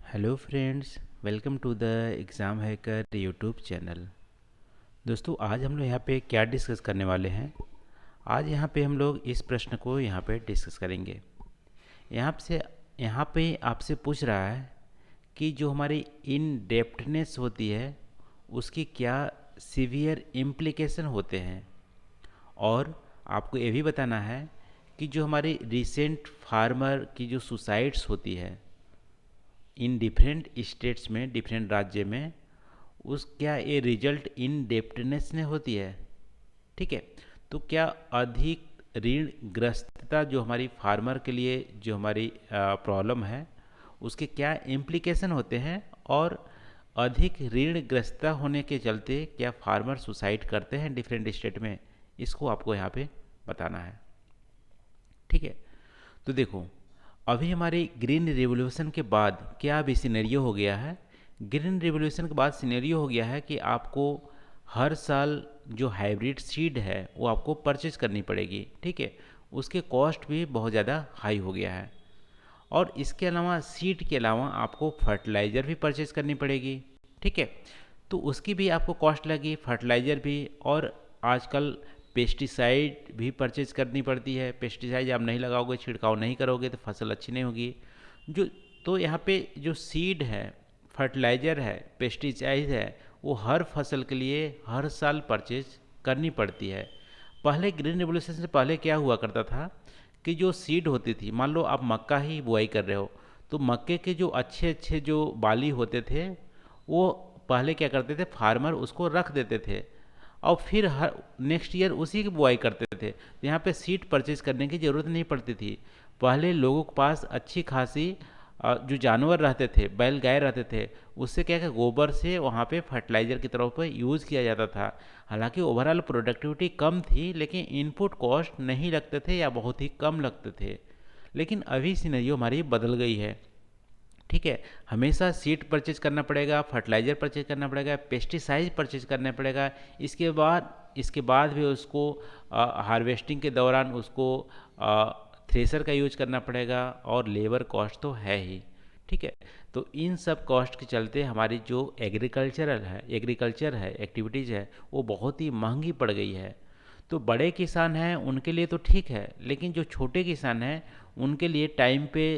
Hello friends, welcome to the exam hacker YouTube channel. दोस्तों, आज हम लोग यहाँ पे क्या डिस्कस करने वाले हैं। आज यहाँ पे हम लोग इस प्रश्न को यहाँ पे डिस्कस करेंगे। यहाँ पे आपसे पूछ रहा है कि जो हमारी इन डेप्थनेस होती है उसकी क्या सीवियर इम्प्लीकेशन होते हैं, और आपको ये भी बताना है कि जो हमारी रिसेंट फार्मर की जो सुसाइड्स होती है इन डिफरेंट स्टेट्स में, डिफरेंट राज्य में, उस क्या ये रिजल्ट इन डेप्टनेस ने होती है। ठीक है, तो क्या अधिक ऋण ग्रस्तता जो हमारी फार्मर के लिए जो हमारी प्रॉब्लम है उसके क्या इम्प्लीकेशन होते हैं, और अधिक ऋण ग्रस्तता होने के चलते क्या फार्मर सुसाइड करते हैं डिफरेंट स्टेट में, इसको आपको यहाँ पे बताना है। ठीक है, तो देखो, अभी हमारी ग्रीन रिवॉल्यूशन के बाद क्या अभी सिनेरियो हो गया है। ग्रीन रिवॉल्यूशन के बाद सिनेरियो हो गया है कि आपको हर साल जो हाइब्रिड सीड है वो आपको परचेज करनी पड़ेगी। ठीक है, उसके कॉस्ट भी बहुत ज़्यादा हाई हो गया है, और इसके अलावा सीड के अलावा आपको फर्टिलाइज़र भी परचेज करनी पड़ेगी। ठीक है, तो उसकी भी आपको कॉस्ट लगी, फर्टिलाइज़र भी, और आजकल पेस्टिसाइड भी परचेज करनी पड़ती है। पेस्टिसाइड आप नहीं लगाओगे, छिड़काव नहीं करोगे तो फसल अच्छी नहीं होगी। जो तो यहाँ पे जो सीड है, फर्टिलाइज़र है, पेस्टिसाइड है, वो हर फसल के लिए हर साल परचेज करनी पड़ती है। पहले ग्रीन रेवोल्यूशन से पहले क्या हुआ करता था कि जो सीड होती थी, मान लो आप मक्का ही बुआई कर रहे हो, तो मक्के के जो अच्छे अच्छे जो बाली होते थे वो पहले क्या करते थे, फार्मर उसको रख देते थे और फिर हर नेक्स्ट ईयर उसी की बुआई करते थे। यहाँ पे सीड परचेज करने की ज़रूरत नहीं पड़ती थी। पहले लोगों के पास अच्छी खासी जो जानवर रहते थे, बैल गाय रहते थे, उससे क्या है, गोबर से वहाँ पे फर्टिलाइज़र की तरह पर यूज़ किया जाता था। हालांकि ओवरऑल प्रोडक्टिविटी कम थी, लेकिन इनपुट कॉस्ट नहीं लगते थे या बहुत ही कम लगते थे। लेकिन अभी सिनेरियो हमारी बदल गई है। ठीक है, हमेशा सीड परचेज करना पड़ेगा, फर्टिलाइज़र परचेज करना पड़ेगा, पेस्टिसाइड परचेज करना पड़ेगा। इसके बाद भी उसको हार्वेस्टिंग के दौरान उसको थ्रेसर का यूज करना पड़ेगा, और लेबर कॉस्ट तो है ही। ठीक है, तो इन सब कॉस्ट के चलते हमारी जो एग्रीकल्चर है एक्टिविटीज़ है वो बहुत ही महंगी पड़ गई है। तो बड़े किसान हैं उनके लिए तो ठीक है, लेकिन जो छोटे किसान हैं उनके लिए टाइम पे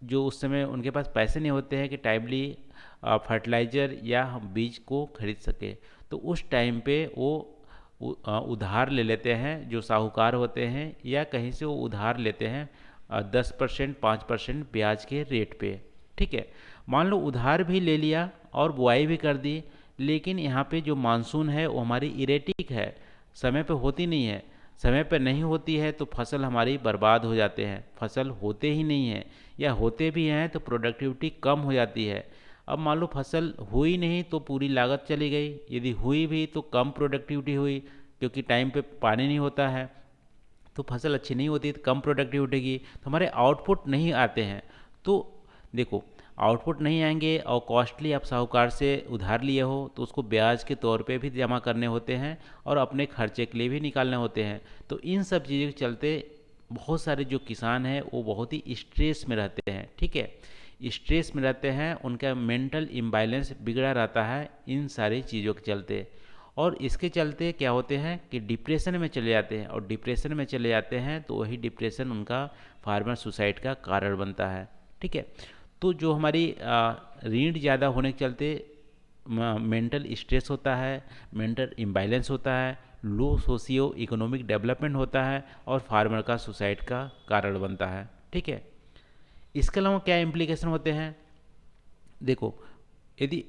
जो उस समय उनके पास पैसे नहीं होते हैं कि टाइमली फर्टिलाइज़र या हम बीज को खरीद सके, तो उस टाइम पे वो उधार ले लेते हैं जो साहूकार होते हैं, या कहीं से वो उधार लेते हैं 10% 5% ब्याज के रेट पे। ठीक है, मान लो उधार भी ले लिया और बुआई भी कर दी, लेकिन यहाँ पे जो मानसून है वो हमारी इरेटिक है, समय पे होती नहीं है। समय पर नहीं होती है तो फसल हमारी बर्बाद हो जाते हैं, फसल होते ही नहीं है, या होते भी हैं तो प्रोडक्टिविटी कम हो जाती है। अब मान लो फसल हुई नहीं तो पूरी लागत चली गई, यदि हुई भी तो कम प्रोडक्टिविटी हुई, क्योंकि टाइम पे पानी नहीं होता है तो फसल अच्छी नहीं होती, तो कम प्रोडक्टिविटी की, तो हमारे आउटपुट नहीं आते हैं। तो देखो, आउटपुट नहीं आएंगे और कॉस्टली आप साहूकार से उधार लिए हो तो उसको ब्याज के तौर पे भी जमा करने होते हैं, और अपने खर्चे के लिए भी निकालने होते हैं। तो इन सब चीज़ों के चलते बहुत सारे जो किसान हैं वो बहुत ही स्ट्रेस में रहते हैं। ठीक है, स्ट्रेस में रहते हैं, उनका मेंटल इम्बैलेंस बिगड़ा रहता है इन सारी चीज़ों के चलते, और इसके चलते क्या होते हैं कि डिप्रेशन में चले जाते हैं, और डिप्रेशन में चले जाते हैं तो वही डिप्रेशन उनका फार्मर सुसाइड का कारण बनता है। ठीक है, तो जो हमारी ऋण ज़्यादा होने के चलते मेंटल स्ट्रेस होता है, मेंटल इम्बैलेंस होता है, लो सोशियो इकोनॉमिक डेवलपमेंट होता है, और फार्मर का सुसाइड का कारण बनता है। ठीक है, इसके अलावा क्या इम्प्लीकेशन होते हैं, देखो, यदि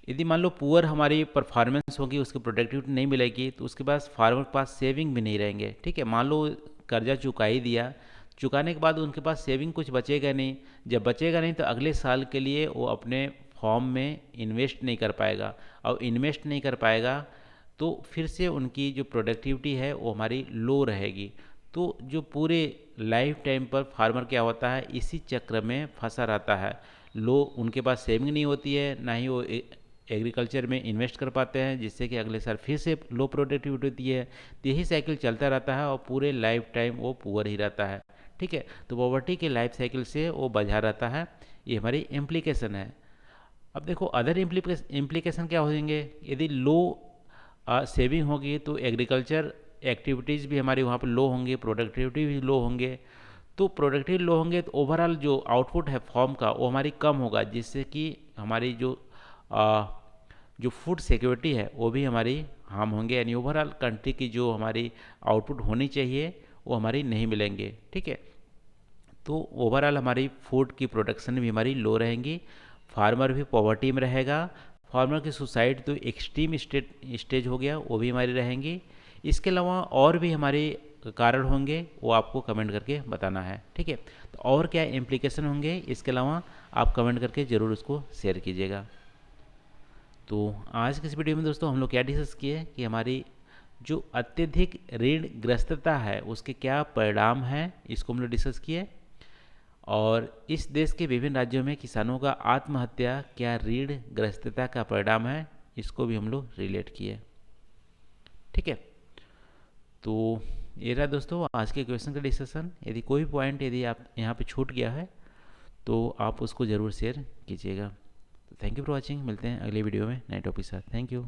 यदि मान लो पुअर हमारी परफॉर्मेंस होगी, उसकी प्रोडक्टिविटी नहीं मिलेगी, तो उसके पास फार्मर के पास सेविंग भी नहीं रहेंगे। ठीक है, मान लो कर्जा चुका ही दिया, चुकाने के बाद उनके पास सेविंग कुछ बचेगा नहीं। जब बचेगा नहीं तो अगले साल के लिए वो अपने फॉर्म में इन्वेस्ट नहीं कर पाएगा, और इन्वेस्ट नहीं कर पाएगा तो फिर से उनकी जो प्रोडक्टिविटी है वो हमारी लो रहेगी। तो जो पूरे लाइफ टाइम पर फार्मर क्या होता है, इसी चक्र में फंसा रहता है। लो उनके पास सेविंग नहीं होती है, ना ही वो एग्रीकल्चर में इन्वेस्ट कर पाते हैं, जिससे कि अगले साल फिर से लो प्रोडक्टिविटी होती है। तो यही साइकिल चलता रहता है और पूरे लाइफ टाइम वो पुअर ही रहता है। ठीक है। तो पॉवर्टी के लाइफ साइकिल से वो बचा रहता है, ये हमारी इम्प्लीकेशन है। अब देखो अदर इम्प्लीकेशन क्या होंगे, यदि लो सेविंग होगी तो एग्रीकल्चर एक्टिविटीज़ भी हमारी वहाँ पर लो होंगे, प्रोडक्टिविटी भी लो होंगे। तो प्रोडक्टिव लो होंगे तो ओवरऑल जो आउटपुट है फॉर्म का वो हमारी कम होगा, जिससे कि हमारी आ, जो फूड सिक्योरिटी है वो भी हमारी हार्म होंगे, यानी ओवरऑल कंट्री की जो हमारी आउटपुट होनी चाहिए वो हमारी नहीं मिलेंगे। ठीक है। तो ओवरऑल हमारी फूड की प्रोडक्शन भी हमारी लो रहेंगी, फार्मर भी पॉवर्टी में रहेगा, फार्मर की सुसाइड तो एक्सट्रीम स्टेज हो गया वो भी हमारी रहेंगी। इसके अलावा और भी हमारे कारण होंगे, वो आपको कमेंट करके बताना है। ठीक है। तो और क्या इम्प्लीकेशन होंगे इसके अलावा आप कमेंट करके ज़रूर उसको शेयर कीजिएगा। तो आज के इस वीडियो में दोस्तों हम लोग क्या डिस्कस किए कि हमारी जो अत्यधिक ऋण ग्रस्तता है उसके क्या परिणाम हैं, इसको हम लोग डिस्कस किए। और इस देश के विभिन्न राज्यों में किसानों का आत्महत्या क्या ऋण ग्रस्तता का परिणाम है, इसको भी हम लोग रिलेट किए। ठीक है। तो ये रहा दोस्तों आज के क्वेश्चन का डिस्कशन। यदि कोई पॉइंट यदि आप यहाँ पे छूट गया है तो आप उसको ज़रूर शेयर कीजिएगा। तो थैंक यू फॉर वॉचिंग, मिलते हैं अगले वीडियो में नए टॉपिक के साथ। Thank you.